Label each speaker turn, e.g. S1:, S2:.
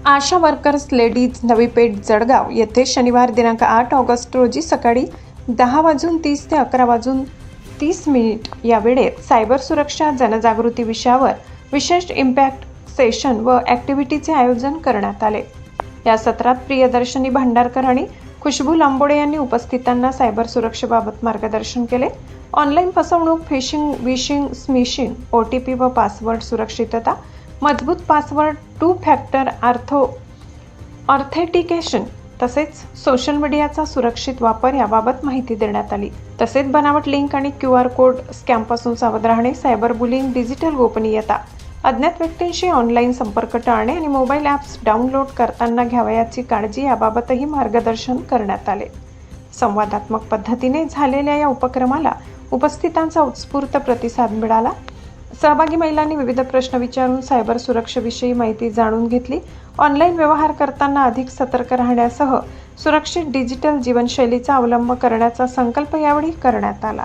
S1: आशा workers ladies Navi Peth Jalgaon येथे शनिवार दिनांक 8 ऑगस्ट रोजी सकाळी 10:30 ते 11:30 या वेळेत सायबर सुरक्षा जनजागृती विषयावर विशेष इम्पॅक्ट सेशन व ॲक्टिव्हिटीचे आयोजन करण्यात आले। या सत्रात प्रियदर्शनी भांडारकर आणि खुशबू लांबोडे यांनी उपस्थितांना सायबर सुरक्षेबाबत मार्गदर्शन केले। ऑनलाईन फसवणूक, फिशिंग, विशिंग, स्मिशिंग, OTP व पासवर्ड सुरक्षितता, मजबूत पासवर्ड, 2 फॅक्टर ऑथेंटिकेशन तसेच सोशल मीडियाचा सुरक्षित वापर याबाबत माहिती देण्यात आली। तसेच बनावट लिंक आणि QR कोड स्कॅमपासून सावध राहणे, सायबर बुलिंग, डिजिटल गोपनीयता, अज्ञात व्यक्तींशी ऑनलाईन संपर्क टाळणे आणि मोबाईल ॲप्स डाउनलोड करताना घ्यावयाची काळजी याबाबतही मार्गदर्शन करण्यात आले। संवादात्मक पद्धतीने झालेल्या या उपक्रमाला उपस्थितांचा उत्स्फूर्त प्रतिसाद मिळाला। सहभागी महिलांनी विविध प्रश्न विचारून सायबर सुरक्षेविषयी माहिती जाणून घेतली। ऑनलाईन व्यवहार करताना अधिक सतर्क राहण्यासह सुरक्षित डिजिटल जीवनशैलीचा अवलंब करण्याचा संकल्प यावेळी करण्यात आला।